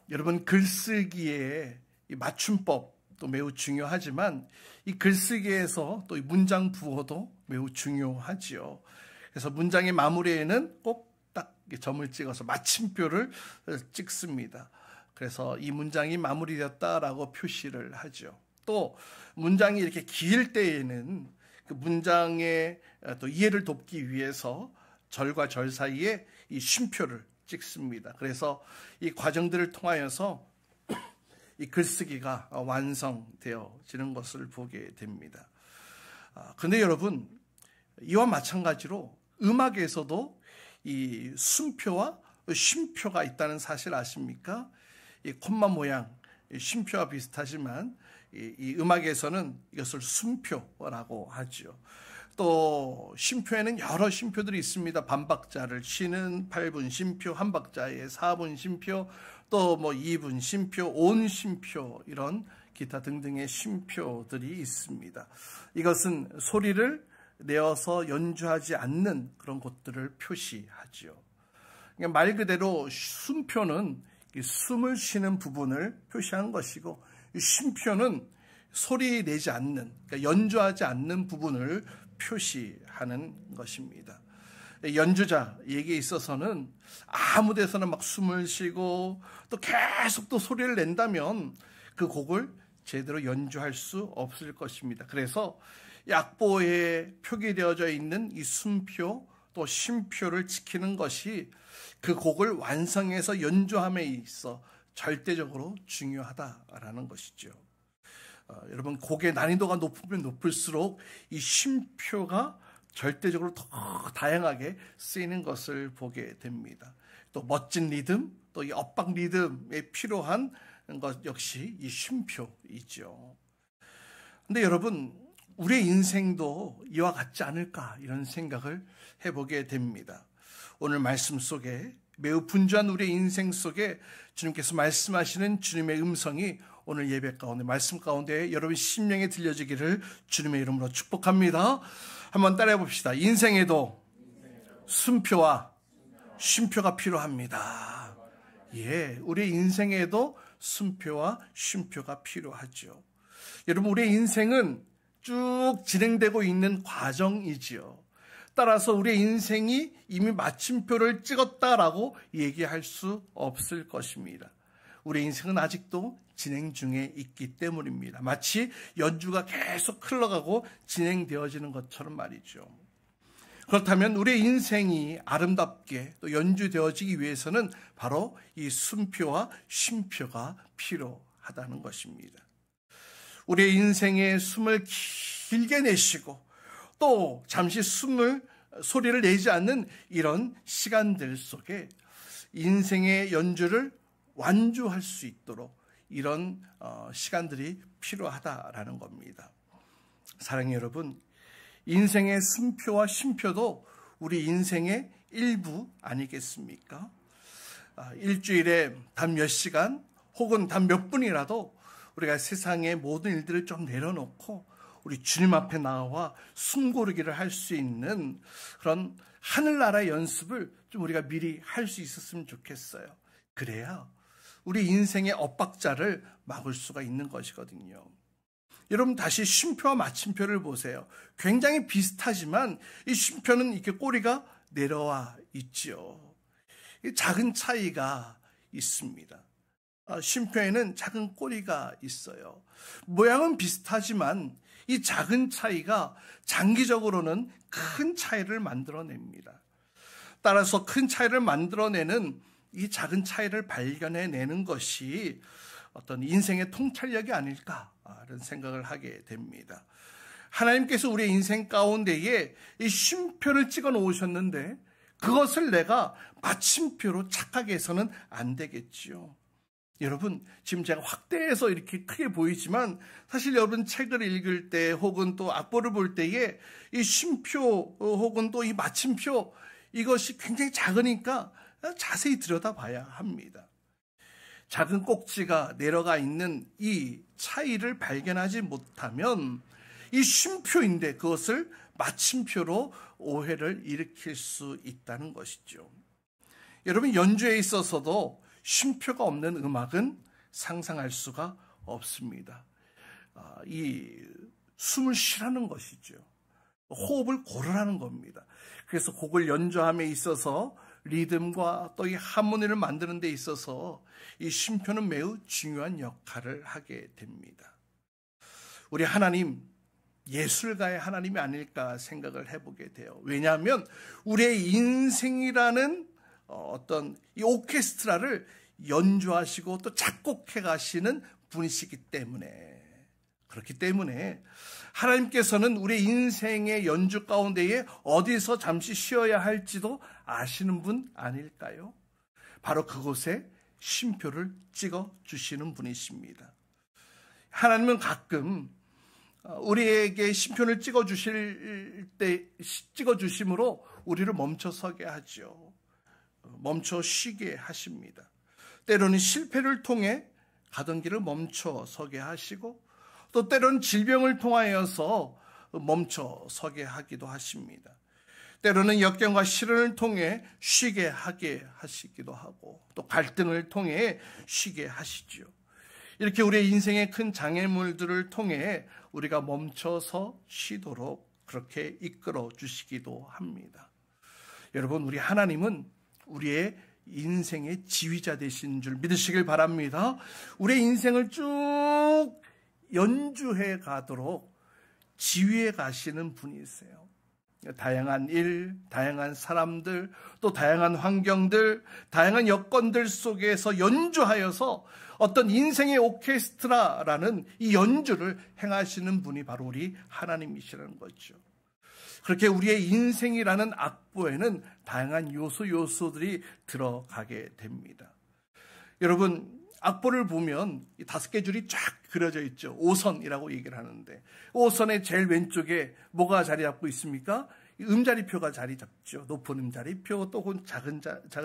여러분, 글쓰기의 이 맞춤법도 매우 중요하지만 이 글쓰기에서 또 이 문장 부호도 매우 중요하지요. 그래서 문장의 마무리에는 꼭 딱 점을 찍어서 마침표를 찍습니다. 그래서 이 문장이 마무리되었다라고 표시를 하죠. 또 문장이 이렇게 길 때에는 그 문장의 또 이해를 돕기 위해서 절과 절 사이에 이 쉼표를 찍습니다. 그래서 이 과정들을 통하여서 이 글쓰기가 완성되어지는 것을 보게 됩니다. 그런데 여러분, 이와 마찬가지로 음악에서도 이 순표와 쉼표가 있다는 사실 아십니까? 이 콤마 모양, 쉼표와 비슷하지만 이 음악에서는 이것을 순표라고 하죠. 또 쉼표에는 여러 쉼표들이 있습니다. 반박자를 쉬는 8분 쉼표, 한 박자에 4분 쉼표, 또 2분 쉼표, 온 쉼표, 이런 기타 등등의 쉼표들이 있습니다. 이것은 소리를 내어서 연주하지 않는 그런 곳들을 표시하죠. 그러니까 말 그대로 순표는 숨을 쉬는 부분을 표시한 것이고, 쉼표는 소리 내지 않는, 그러니까 연주하지 않는 부분을 표시하는 것입니다. 연주자에게 있어서는 아무 데서나 막 숨을 쉬고 또 계속 또 소리를 낸다면 그 곡을 제대로 연주할 수 없을 것입니다. 그래서 악보에 표기되어져 있는 이 순표 또 쉼표를 지키는 것이 그 곡을 완성해서 연주함에 있어 절대적으로 중요하다라는 것이죠. 여러분, 곡의 난이도가 높으면 높을수록 이 쉼표가 절대적으로 더 다양하게 쓰이는 것을 보게 됩니다. 또 멋진 리듬, 또 이 엇박 리듬에 필요한 것 역시 이 쉼표이죠. 근데 여러분, 우리의 인생도 이와 같지 않을까, 이런 생각을 해보게 됩니다. 오늘 말씀 속에 매우 분주한 우리의 인생 속에 주님께서 말씀하시는 주님의 음성이 오늘 예배 가운데, 말씀 가운데 여러분 심령에 들려지기를 주님의 이름으로 축복합니다. 한번 따라해 봅시다. 인생에도 순표와 쉼표가 필요합니다. 예, 우리 인생에도 순표와 쉼표가 필요하죠. 여러분, 우리의 인생은 쭉 진행되고 있는 과정이지요. 따라서 우리의 인생이 이미 마침표를 찍었다라고 얘기할 수 없을 것입니다. 우리의 인생은 아직도 진행 중에 있기 때문입니다. 마치 연주가 계속 흘러가고 진행되어지는 것처럼 말이죠. 그렇다면 우리의 인생이 아름답게 또 연주되어지기 위해서는 바로 이 순표와 쉼표가 필요하다는 것입니다. 우리의 인생에 숨을 길게 내쉬고 또 잠시 소리를 내지 않는 이런 시간들 속에 인생의 연주를 완주할 수 있도록 이런 시간들이 필요하다라는 겁니다. 사랑하는 여러분, 인생의 순표와 쉼표도 우리 인생의 일부 아니겠습니까? 일주일에 단 몇 시간 혹은 단 몇 분이라도 우리가 세상의 모든 일들을 좀 내려놓고 우리 주님 앞에 나와 숨 고르기를 할 수 있는 그런 하늘나라의 연습을 좀 우리가 미리 할 수 있었으면 좋겠어요. 그래야 우리 인생의 엇박자를 막을 수가 있는 것이거든요. 여러분, 다시 쉼표와 마침표를 보세요. 굉장히 비슷하지만 이 쉼표는 이렇게 꼬리가 내려와 있지요. 작은 차이가 있습니다. 쉼표에는 작은 꼬리가 있어요. 모양은 비슷하지만 이 작은 차이가 장기적으로는 큰 차이를 만들어냅니다. 따라서 큰 차이를 만들어내는 이 작은 차이를 발견해내는 것이 어떤 인생의 통찰력이 아닐까라는 생각을 하게 됩니다. 하나님께서 우리의 인생 가운데에 이 쉼표를 찍어 놓으셨는데 그것을 내가 마침표로 착하게 해서는 안 되겠지요. 여러분, 지금 제가 확대해서 이렇게 크게 보이지만 사실 여러분 책을 읽을 때 혹은 또 악보를 볼 때에 이 쉼표 혹은 또 이 마침표, 이것이 굉장히 작으니까 자세히 들여다봐야 합니다. 작은 꼭지가 내려가 있는 이 차이를 발견하지 못하면 이 쉼표인데 그것을 마침표로 오해를 일으킬 수 있다는 것이죠. 여러분, 연주에 있어서도 쉼표가 없는 음악은 상상할 수가 없습니다. 이 숨을 쉬라는 것이죠. 호흡을 고르라는 겁니다. 그래서 곡을 연주함에 있어서 리듬과 또 이 하모니를 만드는 데 있어서 이 쉼표는 매우 중요한 역할을 하게 됩니다. 우리 하나님, 예술가의 하나님이 아닐까 생각을 해보게 돼요. 왜냐하면 우리의 인생이라는 어떤 이 오케스트라를 연주하시고 또 작곡해 가시는 분이시기 때문에, 그렇기 때문에 하나님께서는 우리 인생의 연주 가운데에 어디서 잠시 쉬어야 할지도 아시는 분 아닐까요? 바로 그곳에 쉼표를 찍어 주시는 분이십니다. 하나님은 가끔 우리에게 쉼표를 찍어 주심으로 우리를 멈춰서게 하죠. 멈춰 쉬게 하십니다. 때로는 실패를 통해 가던 길을 멈춰 서게 하시고, 또 때로는 질병을 통하여서 멈춰 서게 하기도 하십니다. 때로는 역경과 시련을 통해 쉬게 하게 하시기도 하고, 또 갈등을 통해 쉬게 하시죠. 이렇게 우리의 인생의 큰 장애물들을 통해 우리가 멈춰서 쉬도록 그렇게 이끌어 주시기도 합니다. 여러분, 우리 하나님은 우리의 인생의 지휘자 되신 줄 믿으시길 바랍니다. 우리의 인생을 쭉 연주해 가도록 지휘해 가시는 분이세요. 다양한 일, 다양한 사람들, 또 다양한 환경들, 다양한 여건들 속에서 연주하여서 어떤 인생의 오케스트라라는 이 연주를 행하시는 분이 바로 우리 하나님이시라는 거죠. 그렇게 우리의 인생이라는 악보에는 다양한 요소들이 들어가게 됩니다. 여러분, 악보를 보면 5개 줄이 쫙 그려져 있죠. 5선이라고 얘기를 하는데, 5선의 제일 왼쪽에 뭐가 자리 잡고 있습니까? 음자리표가 자리 잡죠. 높은 음자리표, 또 작은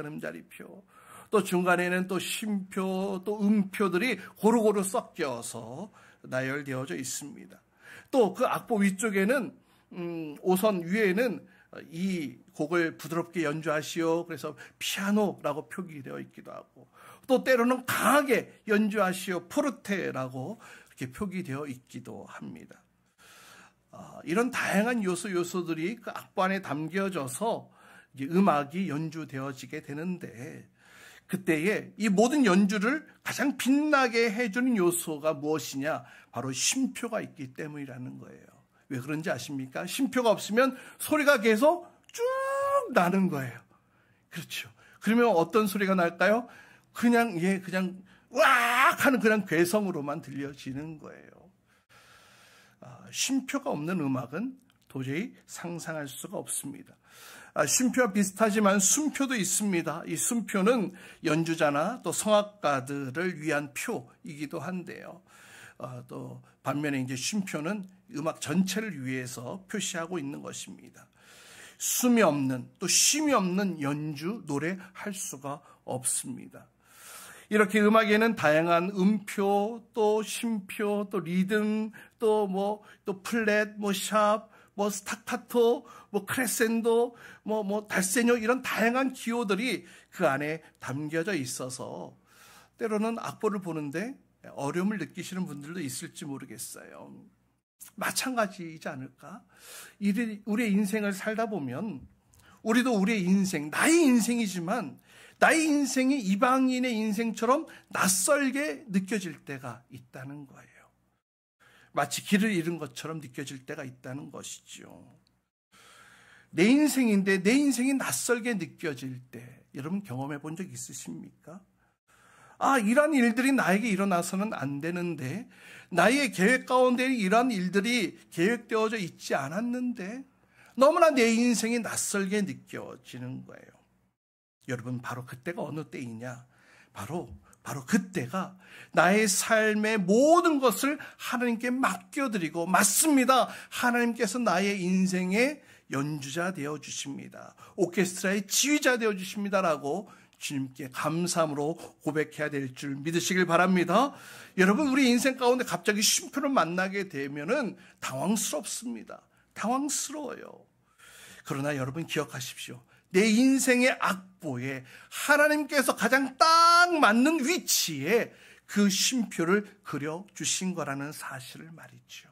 음자리표, 또 중간에는 또 쉼표, 또 음표들이 고루고루 섞여서 나열되어져 있습니다. 또 그 악보 위쪽에는 5선 위에는 이 곡을 부드럽게 연주하시오, 그래서 피아노라고 표기되어 있기도 하고, 또 때로는 강하게 연주하시오, 포르테라고 이렇게 표기되어 있기도 합니다. 이런 다양한 요소들이 그 악보 안에 담겨져서 이제 음악이 연주되어지게 되는데, 그때에 이 모든 연주를 가장 빛나게 해주는 요소가 무엇이냐? 바로 쉼표가 있기 때문이라는 거예요. 왜 그런지 아십니까? 쉼표가 없으면 소리가 계속 쭉 나는 거예요. 그렇죠. 그러면 어떤 소리가 날까요? 그냥 으악 하는 그냥 괴성으로만 들려지는 거예요. 쉼표가 없는 음악은 도저히 상상할 수가 없습니다. 쉼표와 비슷하지만 순표도 있습니다. 이 순표는 연주자나 또 성악가들을 위한 표이기도 한데요. 또 반면에 이제 쉼표는 음악 전체를 위해서 표시하고 있는 것입니다. 숨이 없는, 또 쉼이 없는 연주, 노래할 수가 없습니다. 이렇게 음악에는 다양한 음표, 또 쉼표, 또 리듬, 또 플랫, 샵, 스타카토, 크레센도, 달세뇨, 이런 다양한 기호들이 그 안에 담겨져 있어서 때로는 악보를 보는데 어려움을 느끼시는 분들도 있을지 모르겠어요. 마찬가지이지 않을까? 우리의 인생을 살다 보면 우리도 우리의 인생, 나의 인생이지만 나의 인생이 이방인의 인생처럼 낯설게 느껴질 때가 있다는 거예요. 마치 길을 잃은 것처럼 느껴질 때가 있다는 것이죠. 내 인생인데 내 인생이 낯설게 느껴질 때, 여러분 경험해 본 적 있으십니까? 이런 일들이 나에게 일어나서는 안 되는데, 나의 계획 가운데 이런 일들이 계획되어져 있지 않았는데 너무나 내 인생이 낯설게 느껴지는 거예요. 여러분, 바로 그때가 어느 때이냐? 바로 그때가 나의 삶의 모든 것을 하나님께 맡겨드리고, 맞습니다, 하나님께서 나의 인생의 연주자 되어주십니다, 오케스트라의 지휘자 되어주십니다라고 주님께 감사함으로 고백해야 될 줄 믿으시길 바랍니다. 여러분, 우리 인생 가운데 갑자기 쉼표를 만나게 되면은 당황스럽습니다. 당황스러워요. 그러나 여러분 기억하십시오. 내 인생의 악보에 하나님께서 가장 딱 딱 맞는 위치에 그 쉼표를 그려주신 거라는 사실을 말이죠.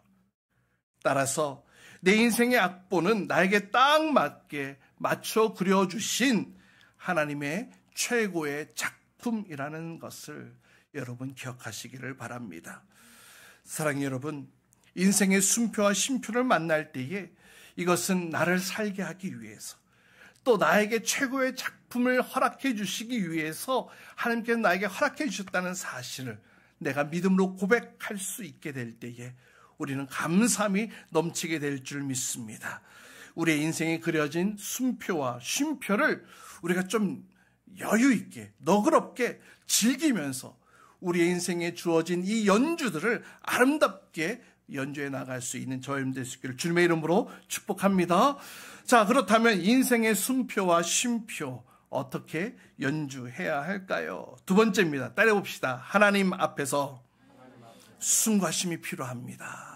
따라서 내 인생의 악보는 나에게 딱 맞게 맞춰 그려주신 하나님의 최고의 작품이라는 것을 여러분 기억하시기를 바랍니다. 사랑하는 여러분, 인생의 순표와 쉼표를 만날 때에 이것은 나를 살게 하기 위해서, 또 나에게 최고의 작품을 허락해 주시기 위해서 하나님께서 나에게 허락해 주셨다는 사실을 내가 믿음으로 고백할 수 있게 될 때에 우리는 감사함이 넘치게 될 줄 믿습니다. 우리의 인생에 그려진 순표와 쉼표를 우리가 좀 여유 있게 너그럽게 즐기면서 우리의 인생에 주어진 이 연주들을 아름답게 연주해 나갈 수 있는 저희들 될 수 있기를 주님의 이름으로 축복합니다. 자, 그렇다면 인생의 순표와 쉼표 어떻게 연주해야 할까요? 두 번째입니다. 따라해봅시다. 하나님 앞에서 숨과 쉼이 필요합니다.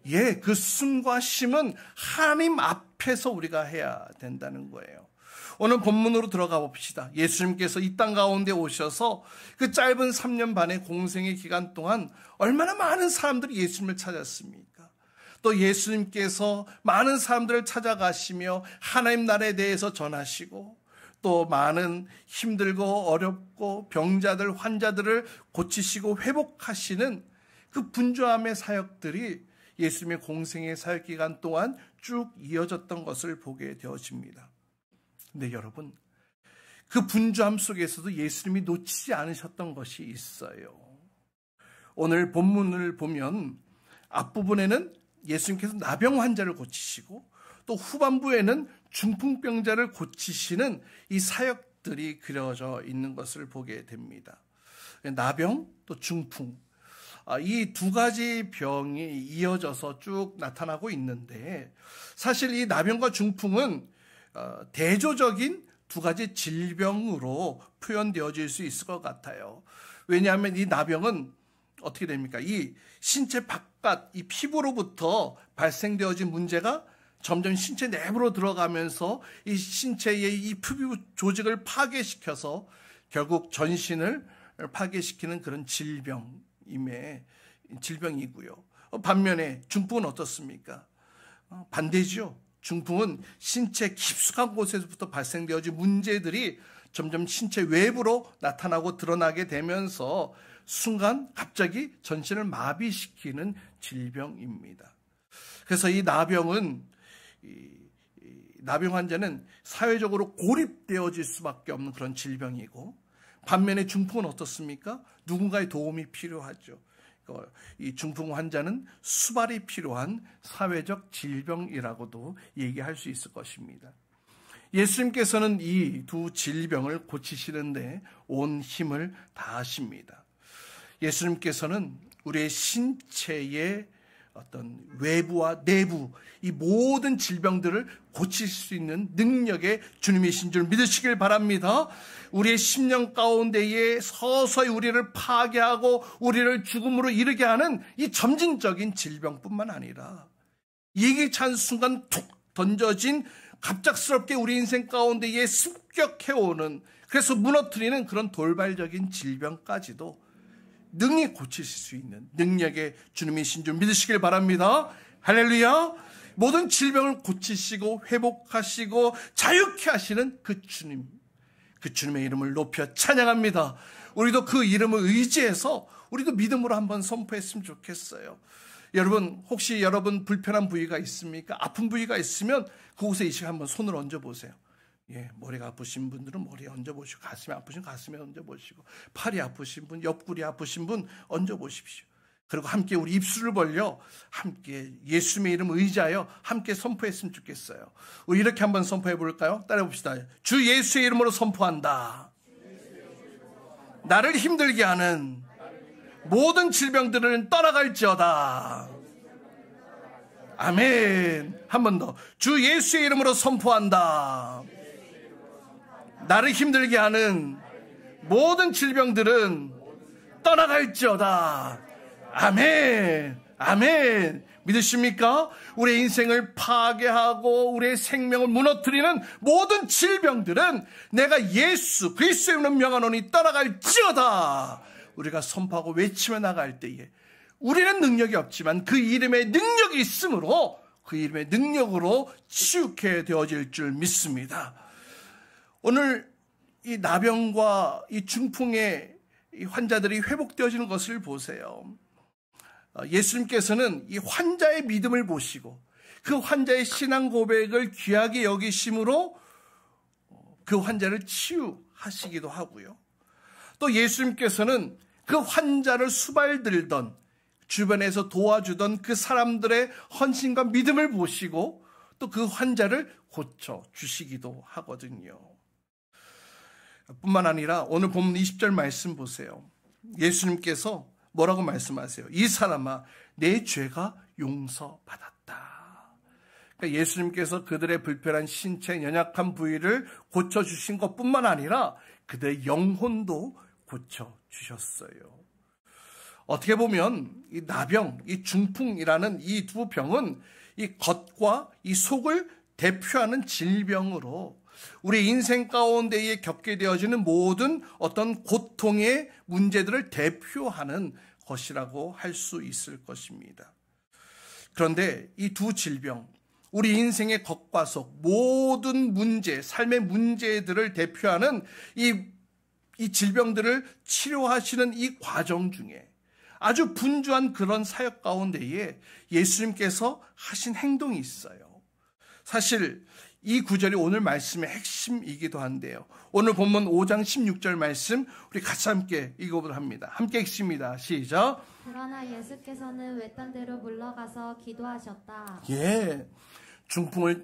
예, 그 숨과 쉼은 하나님 앞에서 우리가 해야 된다는 거예요. 오늘 본문으로 들어가 봅시다. 예수님께서 이 땅 가운데 오셔서 그 짧은 3년 반의 공생의 기간 동안 얼마나 많은 사람들이 예수님을 찾았습니까? 또 예수님께서 많은 사람들을 찾아가시며 하나님 나라에 대해서 전하시고 또 많은 힘들고 어렵고 병자들, 환자들을 고치시고 회복하시는 그 분주함의 사역들이 예수님의 공생의 사역 기간 동안 쭉 이어졌던 것을 보게 되어집니다. 근데 여러분, 그 분주함 속에서도 예수님이 놓치지 않으셨던 것이 있어요. 오늘 본문을 보면 앞부분에는 예수님께서 나병 환자를 고치시고 또 후반부에는 중풍병자를 고치시는 이 사역들이 그려져 있는 것을 보게 됩니다. 나병 또 중풍, 이 두 가지 병이 이어져서 쭉 나타나고 있는데 사실 이 나병과 중풍은 대조적인 두 가지 질병으로 표현되어질 수 있을 것 같아요. 왜냐하면 이 나병은 어떻게 됩니까? 이 신체 바깥, 이 피부로부터 발생되어진 문제가 점점 신체 내부로 들어가면서 이 신체의 이 피부 조직을 파괴시켜서 결국 전신을 파괴시키는 그런 질병이고요. 반면에 중풍은 어떻습니까? 반대죠. 중풍은 신체 깊숙한 곳에서부터 발생되어진 문제들이 점점 신체 외부로 나타나고 드러나게 되면서 순간 갑자기 전신을 마비시키는 질병입니다. 그래서 이 나병 환자는 사회적으로 고립되어질 수밖에 없는 그런 질병이고, 반면에 중풍은 어떻습니까? 누군가의 도움이 필요하죠. 이 중풍 환자는 수발이 필요한 사회적 질병이라고도 얘기할 수 있을 것입니다. 예수님께서는 이 두 질병을 고치시는데 온 힘을 다하십니다. 예수님께서는 우리의 신체의 어떤 외부와 내부, 이 모든 질병들을 고칠 수 있는 능력의 주님이신 줄 믿으시길 바랍니다. 우리의 심령 가운데에 서서히 우리를 파괴하고 우리를 죽음으로 이르게 하는 이 점진적인 질병뿐만 아니라 예기치 않은 순간 툭 던져진 갑작스럽게 우리 인생 가운데에 습격해오는, 그래서 무너뜨리는 그런 돌발적인 질병까지도 능히 고치실 수 있는 능력의 주님이신 줄 믿으시길 바랍니다. 할렐루야. 모든 질병을 고치시고 회복하시고 자유케 하시는 그 주님, 그 주님의 이름을 높여 찬양합니다. 우리도 그 이름을 의지해서 우리도 믿음으로 한번 선포했으면 좋겠어요. 여러분, 혹시 여러분 불편한 부위가 있습니까? 아픈 부위가 있으면 그곳에 이 시간 한번 손을 얹어보세요. 예, 머리가 아프신 분들은 머리에 얹어보시고, 가슴이 아프신 가슴에 얹어보시고, 팔이 아프신 분, 옆구리 아프신 분 얹어보십시오. 그리고 함께 우리 입술을 벌려 함께 예수님의 이름을 의지하여 함께 선포했으면 좋겠어요. 우리 이렇게 한번 선포해 볼까요? 따라해 봅시다. 주 예수의 이름으로 선포한다. 나를 힘들게 하는 모든 질병들은 떠나갈지어다. 아멘. 한 번 더. 주 예수의 이름으로 선포한다. 나를 힘들게 하는 모든 질병들은 떠나갈지어다. 아멘. 아멘. 믿으십니까? 우리의 인생을 파괴하고 우리의 생명을 무너뜨리는 모든 질병들은 내가 예수 그리스도의 이름으로 명하노니 떠나갈지어다. 우리가 선포하고 외치며 나갈 때에 우리는 능력이 없지만 그 이름의 능력이 있으므로 그 이름의 능력으로 치유케 되어질 줄 믿습니다. 오늘 이 나병과 이 중풍의 이 환자들이 회복되어지는 것을 보세요. 예수님께서는 이 환자의 믿음을 보시고 그 환자의 신앙 고백을 귀하게 여기심으로 그 환자를 치유하시기도 하고요. 또 예수님께서는 그 환자를 수발들던 주변에서 도와주던 그 사람들의 헌신과 믿음을 보시고 또 그 환자를 고쳐주시기도 하거든요. 뿐만 아니라 오늘 본문 20절 말씀 보세요. 예수님께서 뭐라고 말씀하세요? 이 사람아, 내 죄가 용서받았다. 그러니까 예수님께서 그들의 불편한 신체, 연약한 부위를 고쳐주신 것뿐만 아니라 그들의 영혼도 고쳐주셨어요. 어떻게 보면 이 나병, 이 중풍이라는 이 두 병은 이 겉과 이 속을 대표하는 질병으로 우리 인생 가운데에 겪게 되어지는 모든 어떤 고통의 문제들을 대표하는 것이라고 할 수 있을 것입니다. 그런데 이 두 질병, 우리 인생의 겉과 속 모든 문제, 삶의 문제들을 대표하는 이 질병들을 치료하시는 이 과정 중에 아주 분주한 그런 사역 가운데에 예수님께서 하신 행동이 있어요. 사실 이 구절이 오늘 말씀의 핵심이기도 한데요. 오늘 본문 5장 16절 말씀 우리 같이 함께 읽어보도록 합니다. 함께 읽습니다. 시작. 그러나 예수께서는 외딴 데로 물러가서 기도하셨다.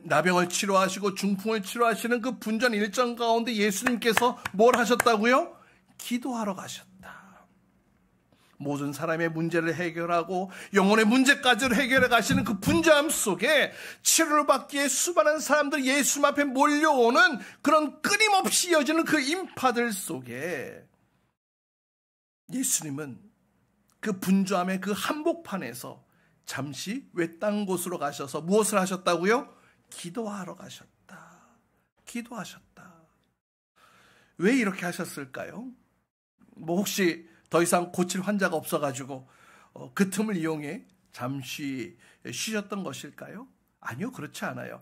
나병을 치료하시고 중풍을 치료하시는 그 분주한 일정 가운데 예수님께서 뭘 하셨다고요? 기도하러 가셨다. 모든 사람의 문제를 해결하고 영혼의 문제까지를 해결해 가시는 그 분주함 속에 치료를 받기 위해 수많은 사람들이 예수님 앞에 몰려오는 그런 끊임없이 이어지는 그 인파들 속에 예수님은 그 분주함의 그 한복판에서 잠시 외딴 곳으로 가셔서 무엇을 하셨다고요? 기도하러 가셨다. 기도하셨다. 왜 이렇게 하셨을까요? 혹시 더 이상 고칠 환자가 없어가지고 그 틈을 이용해 잠시 쉬셨던 것일까요? 아니요, 그렇지 않아요.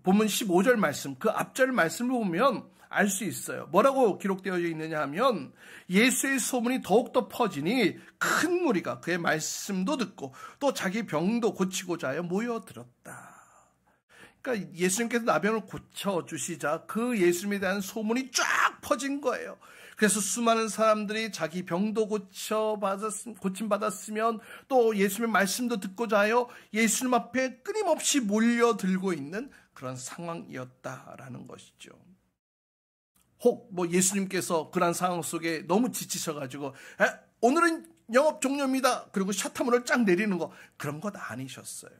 본문 15절 말씀, 그 앞절 말씀을 보면 알 수 있어요. 뭐라고 기록되어 있느냐 하면 예수의 소문이 더욱더 퍼지니 큰 무리가 그의 말씀도 듣고 또 자기 병도 고치고자 하여 모여들었다. 그러니까 예수님께서 나병을 고쳐주시자 그 예수님에 대한 소문이 쫙 퍼진 거예요. 그래서 수많은 사람들이 자기 병도 고침받았으면 또 예수님의 말씀도 듣고자 하여 예수님 앞에 끊임없이 몰려들고 있는 그런 상황이었다라는 것이죠. 혹 예수님께서 그런 상황 속에 너무 지치셔가지고 오늘은 영업 종료입니다. 그리고 셔터문을 쫙 내리는 거 그런 것 아니셨어요.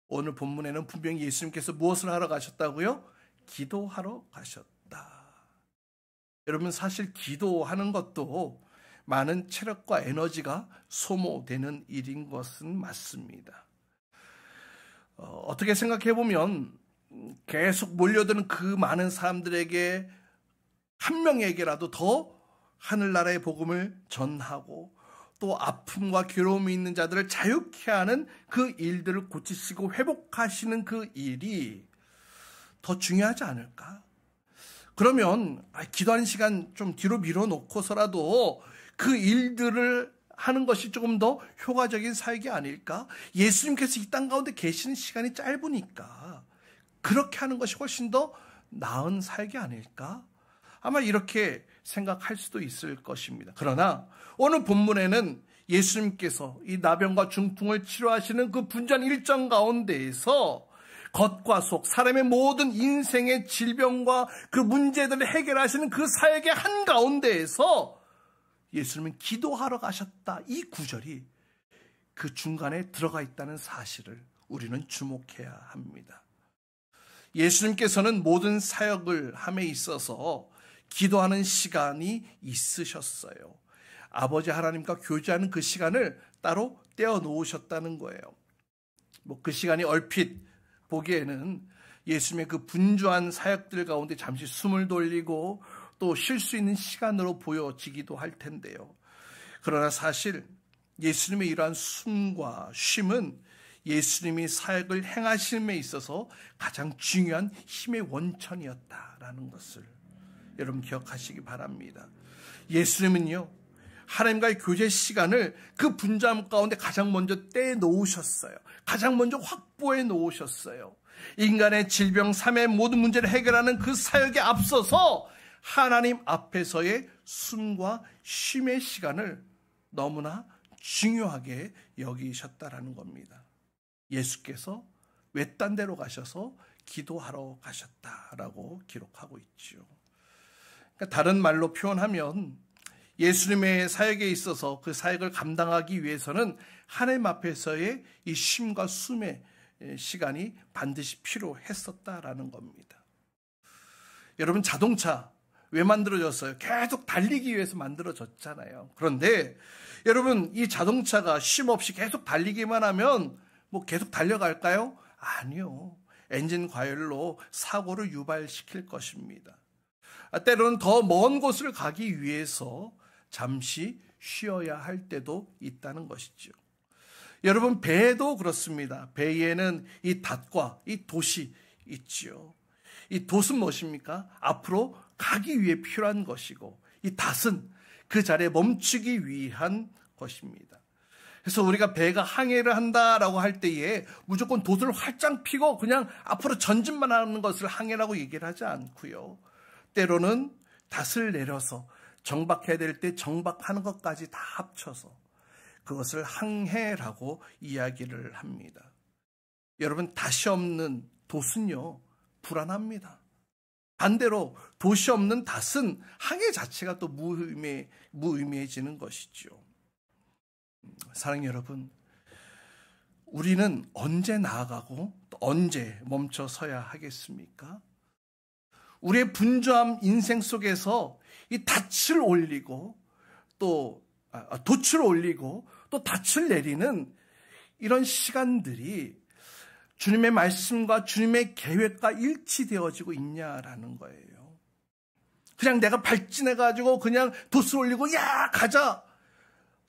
오늘 본문에는 분명히 예수님께서 무엇을 하러 가셨다고요? 기도하러 가셨다. 여러분 사실 기도하는 것도 많은 체력과 에너지가 소모되는 일인 것은 맞습니다. 어떻게 생각해 보면 계속 몰려드는 그 많은 사람들에게 한 명에게라도 더 하늘나라의 복음을 전하고 또 아픔과 괴로움이 있는 자들을 자유케 하는 그 일들을 고치시고 회복하시는 그 일이 더 중요하지 않을까? 그러면 기도하는 시간 좀 뒤로 밀어놓고서라도 그 일들을 하는 것이 조금 더 효과적인 사역이 아닐까? 예수님께서 이 땅 가운데 계시는 시간이 짧으니까 그렇게 하는 것이 훨씬 더 나은 사역이 아닐까? 아마 이렇게 생각할 수도 있을 것입니다. 그러나 오늘 본문에는 예수님께서 이 나병과 중풍을 치료하시는 그 분주한 일정 가운데에서 겉과 속, 사람의 모든 인생의 질병과 그 문제들을 해결하시는 그 사역의 한가운데에서 예수님은 기도하러 가셨다. 이 구절이 그 중간에 들어가 있다는 사실을 우리는 주목해야 합니다. 예수님께서는 모든 사역을 함에 있어서 기도하는 시간이 있으셨어요. 아버지 하나님과 교제하는 그 시간을 따로 떼어 놓으셨다는 거예요. 그 시간이 얼핏 보기에는 예수님의 그 분주한 사역들 가운데 잠시 숨을 돌리고 또 쉴 수 있는 시간으로 보여지기도 할 텐데요. 그러나 사실 예수님의 이러한 숨과 쉼은 예수님이 사역을 행하심에 있어서 가장 중요한 힘의 원천이었다라는 것을 여러분 기억하시기 바랍니다. 예수님은요, 하나님과의 교제 시간을 그 분주함 가운데 가장 먼저 떼놓으셨어요. 가장 먼저 확보해 놓으셨어요. 인간의 질병, 삶의 모든 문제를 해결하는 그 사역에 앞서서 하나님 앞에서의 숨과 쉼의 시간을 너무나 중요하게 여기셨다라는 겁니다. 예수께서 외딴 데로 가셔서 기도하러 가셨다라고 기록하고 있죠. 그러니까 다른 말로 표현하면 예수님의 사역에 있어서 그 사역을 감당하기 위해서는 하나님 앞에서의 이 쉼과 숨의 시간이 반드시 필요했었다라는 겁니다. 여러분, 자동차 왜 만들어졌어요? 계속 달리기 위해서 만들어졌잖아요. 그런데 여러분, 이 자동차가 쉼 없이 계속 달리기만 하면 계속 달려갈까요? 아니요. 엔진 과열로 사고를 유발시킬 것입니다. 때로는 더 먼 곳을 가기 위해서 잠시 쉬어야 할 때도 있다는 것이죠. 여러분, 배도 그렇습니다. 배에는 이 닷과 이 돛이 있지요. 이 돛은 무엇입니까? 앞으로 가기 위해 필요한 것이고, 이 닷은 그 자리에 멈추기 위한 것입니다. 그래서 우리가 배가 항해를 한다라고 할 때에 무조건 돛을 활짝 펴고 그냥 앞으로 전진만 하는 것을 항해라고 얘기를 하지 않고요. 때로는 닷을 내려서 정박해야 될 때 정박하는 것까지 다 합쳐서 그것을 항해라고 이야기를 합니다. 여러분, 닷이 없는 돛은요, 불안합니다. 반대로 돛이 없는 닷은 항해 자체가 또 무의미해지는 것이죠. 사랑하는 여러분, 우리는 언제 나아가고 또 언제 멈춰서야 하겠습니까? 우리의 분주함 인생 속에서 이 닻을 올리고 또 돛을 올리고 또 닻을 내리는 이런 시간들이 주님의 말씀과 주님의 계획과 일치되어지고 있냐라는 거예요. 그냥 내가 발진해가지고 그냥 돛을 올리고 야 가자.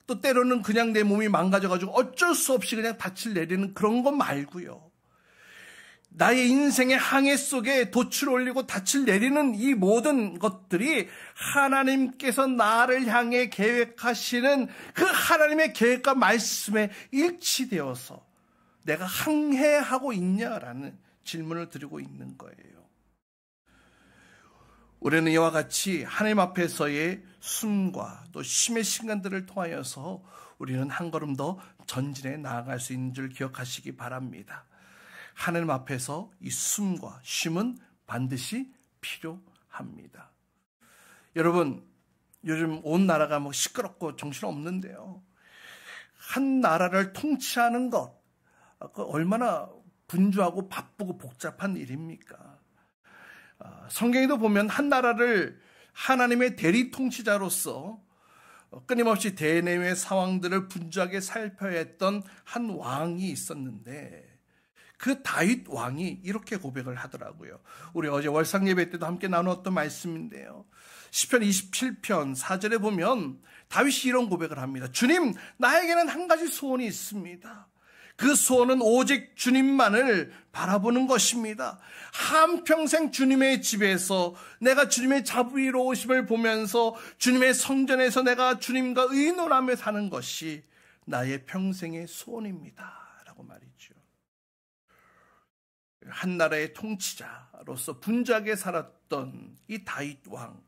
또 때로는 그냥 내 몸이 망가져가지고 어쩔 수 없이 그냥 닻을 내리는 그런 것 말고요. 나의 인생의 항해 속에 돛을 올리고 닻을 내리는 이 모든 것들이 하나님께서 나를 향해 계획하시는 그 하나님의 계획과 말씀에 일치되어서 내가 항해하고 있냐라는 질문을 드리고 있는 거예요. 우리는 이와 같이 하나님 앞에서의 숨과 또 쉼의 시간들을 통하여서 우리는 한 걸음 더 전진해 나아갈 수 있는 줄 기억하시기 바랍니다. 하나님 앞에서 이 숨과 쉼은 반드시 필요합니다. 여러분, 요즘 온 나라가 시끄럽고 정신없는데요. 한 나라를 통치하는 것, 얼마나 분주하고 바쁘고 복잡한 일입니까? 성경에도 보면 한 나라를 하나님의 대리 통치자로서 끊임없이 대내외 상황들을 분주하게 살펴야 했던 한 왕이 있었는데 그 다윗 왕이 이렇게 고백을 하더라고요. 우리 어제 월상 예배 때도 함께 나누었던 말씀인데요. 시편 27편 4절에 보면 다윗이 이런 고백을 합니다. 주님, 나에게는 한 가지 소원이 있습니다. 그 소원은 오직 주님만을 바라보는 것입니다. 한평생 주님의 집에서 내가 주님의 자비로우심을 보면서 주님의 성전에서 내가 주님과 의논하며 사는 것이 나의 평생의 소원입니다. 라고 말이죠. 한 나라의 통치자로서 분주하게 살았던 이 다윗 왕,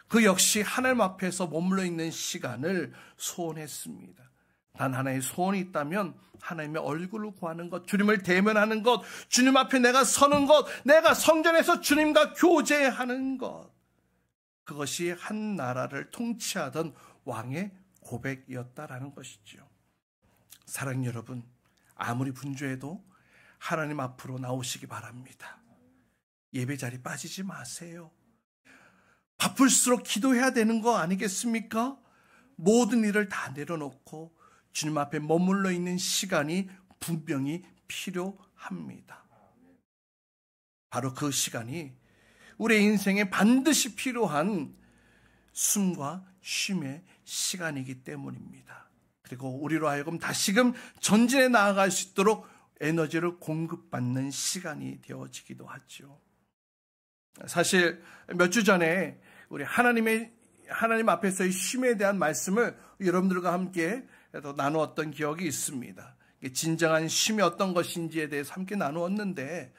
그 역시 하나님 앞에서 머물러 있는 시간을 소원했습니다. 단 하나의 소원이 있다면 하나님의 얼굴을 구하는 것, 주님을 대면하는 것, 주님 앞에 내가 서는 것, 내가 성전에서 주님과 교제하는 것, 그것이 한 나라를 통치하던 왕의 고백이었다라는 것이죠. 사랑하는 여러분, 아무리 분주해도 하나님 앞으로 나오시기 바랍니다. 예배 자리 빠지지 마세요. 바쁠수록 기도해야 되는 거 아니겠습니까? 모든 일을 다 내려놓고 주님 앞에 머물러 있는 시간이 분명히 필요합니다. 바로 그 시간이 우리의 인생에 반드시 필요한 숨과 쉼의 시간이기 때문입니다. 그리고 우리로 하여금 다시금 전진해 나아갈 수 있도록 에너지를 공급받는 시간이 되어지기도 하죠. 사실 몇 주 전에 우리 하나님 앞에서의 쉼에 대한 말씀을 여러분들과 함께 나누었던 기억이 있습니다. 진정한 쉼이 어떤 것인지에 대해서 함께 나누었는데,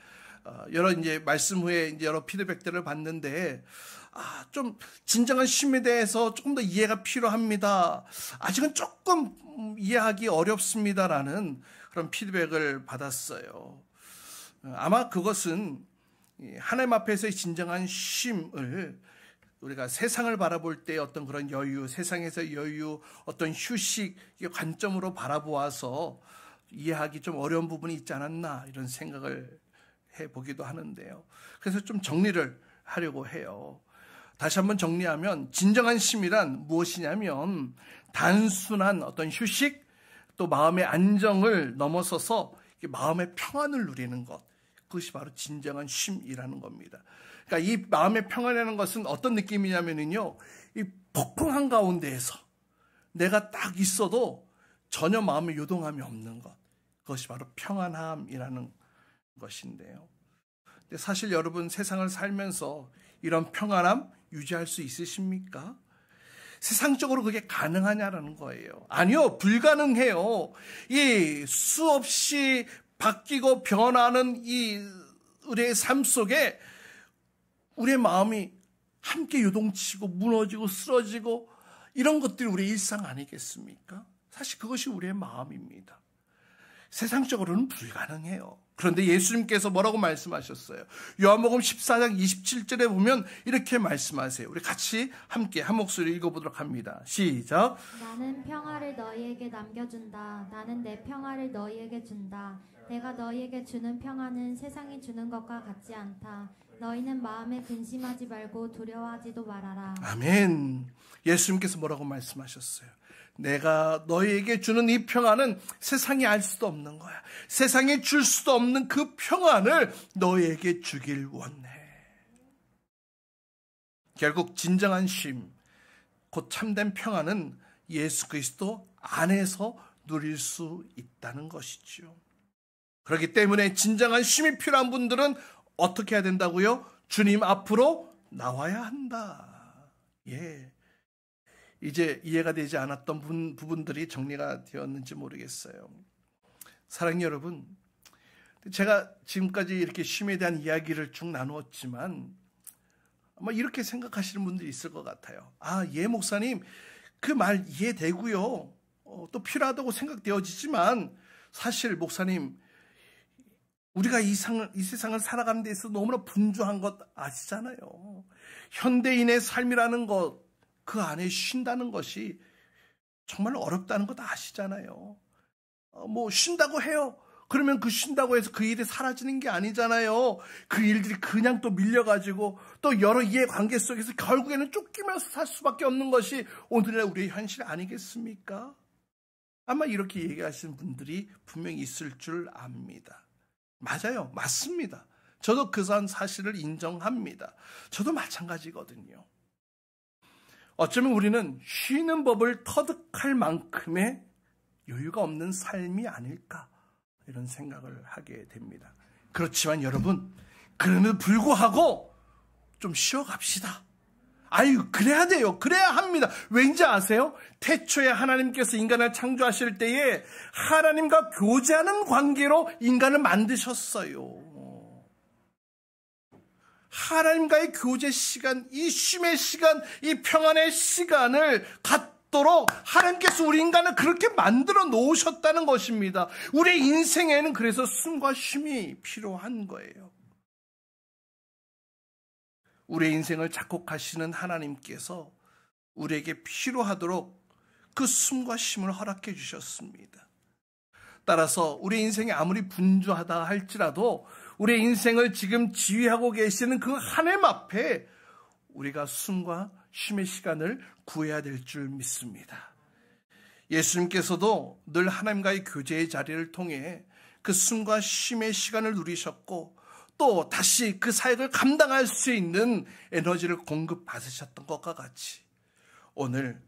여러 이제 말씀 후에 이제 여러 피드백들을 받는데, 좀 진정한 쉼에 대해서 조금 더 이해가 필요합니다. 아직은 조금 이해하기 어렵습니다라는 그런 피드백을 받았어요. 아마 그것은 하나님 앞에서의 진정한 쉼을 우리가 세상을 바라볼 때 어떤 그런 여유, 세상에서의 여유, 어떤 휴식 관점으로 바라보아서 이해하기 좀 어려운 부분이 있지 않았나 이런 생각을 해보기도 하는데요. 그래서 좀 정리를 하려고 해요. 다시 한번 정리하면 진정한 쉼이란 무엇이냐면 단순한 어떤 휴식 또 마음의 안정을 넘어서서 마음의 평안을 누리는 것, 그것이 바로 진정한 쉼이라는 겁니다. 그러니까 이 마음의 평안이라는 것은 어떤 느낌이냐면요, 이 폭풍 한가운데에서 내가 딱 있어도 전혀 마음의 요동함이 없는 것, 그것이 바로 평안함이라는 것인데요. 근데 사실 여러분 세상을 살면서 이런 평안함 유지할 수 있으십니까? 세상적으로 그게 가능하냐라는 거예요. 아니요, 불가능해요. 이 수없이 바뀌고 변하는 이 우리의 삶 속에 우리의 마음이 함께 요동치고 무너지고 쓰러지고 이런 것들이 우리의 일상 아니겠습니까? 사실 그것이 우리의 마음입니다. 세상적으로는 불가능해요. 그런데 예수님께서 뭐라고 말씀하셨어요? 요한복음 14장 27절에 보면 이렇게 말씀하세요. 우리 같이 함께 한 목소리 읽어보도록 합니다. 시작. 나는 평화를 너희에게 남겨준다. 나는 내 평화를 너희에게 준다. 내가 너희에게 주는 평화는 세상이 주는 것과 같지 않다. 너희는 마음에 근심하지 말고 두려워하지도 말아라. 아멘. 예수님께서 뭐라고 말씀하셨어요? 내가 너희에게 주는 이 평안은 세상이 알 수도 없는 거야. 세상에 줄 수도 없는 그 평안을 너희에게 주길 원해. 결국 진정한 쉼, 곧 참된 평안은 예수 그리스도 안에서 누릴 수 있다는 것이죠. 그렇기 때문에 진정한 쉼이 필요한 분들은 어떻게 해야 된다고요? 주님 앞으로 나와야 한다. 예. 이제 이해가 되지 않았던 부분들이 정리가 되었는지 모르겠어요. 사랑하는 여러분, 제가 지금까지 이렇게 쉼에 대한 이야기를 쭉 나누었지만 아마 이렇게 생각하시는 분들이 있을 것 같아요. 예 목사님, 그 말 이해되고요. 또 필요하다고 생각되어지지만 사실 목사님, 우리가 이 세상을 살아가는 데 있어서 너무나 분주한 것 아시잖아요. 현대인의 삶이라는 것, 그 안에 쉰다는 것이 정말 어렵다는 것 아시잖아요. 쉰다고 해요. 그러면 그 쉰다고 해서 그 일이 사라지는 게 아니잖아요. 그 일들이 그냥 또 밀려가지고 또 여러 이해관계 속에서 결국에는 쫓기면서 살 수밖에 없는 것이 오늘날 우리의 현실 아니겠습니까? 아마 이렇게 얘기하시는 분들이 분명히 있을 줄 압니다. 맞아요. 맞습니다. 저도 그 사실을 인정합니다. 저도 마찬가지거든요. 어쩌면 우리는 쉬는 법을 터득할 만큼의 여유가 없는 삶이 아닐까 이런 생각을 하게 됩니다. 그렇지만 여러분, 그럼에도 불구하고 좀 쉬어갑시다. 그래야 돼요. 그래야 합니다. 왠지 아세요? 태초에 하나님께서 인간을 창조하실 때에 하나님과 교제하는 관계로 인간을 만드셨어요. 하나님과의 교제 시간, 이 쉼의 시간, 이 평안의 시간을 갖도록 하나님께서 우리 인간을 그렇게 만들어 놓으셨다는 것입니다. 우리의 인생에는 그래서 숨과 쉼이 필요한 거예요. 우리의 인생을 작곡하시는 하나님께서 우리에게 필요하도록 그 숨과 쉼을 허락해 주셨습니다. 따라서 우리 인생이 아무리 분주하다 할지라도 우리의 인생을 지금 지휘하고 계시는 그 하나님 앞에 우리가 숨과 쉼의 시간을 구해야 될 줄 믿습니다. 예수님께서도 늘 하나님과의 교제의 자리를 통해 그 숨과 쉼의 시간을 누리셨고 또 다시 그 사역을 감당할 수 있는 에너지를 공급받으셨던 것과 같이 오늘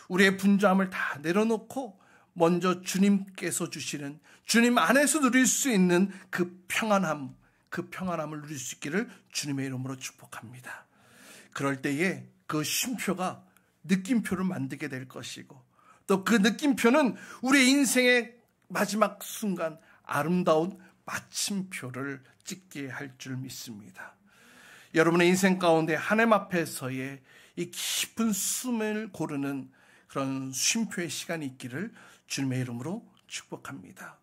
우리의 분주함을 다 내려놓고 먼저 주님께서 주시는 주님 안에서 누릴 수 있는 그 평안함을 누릴 수 있기를 주님의 이름으로 축복합니다. 그럴 때에 그 쉼표가 느낌표를 만들게 될 것이고 또 그 느낌표는 우리의 인생의 마지막 순간 아름다운 마침표를 찍게 할 줄 믿습니다. 여러분의 인생 가운데 하나님 앞에서의 이 깊은 숨을 고르는 그런 쉼표의 시간이 있기를 주님의 이름으로 축복합니다.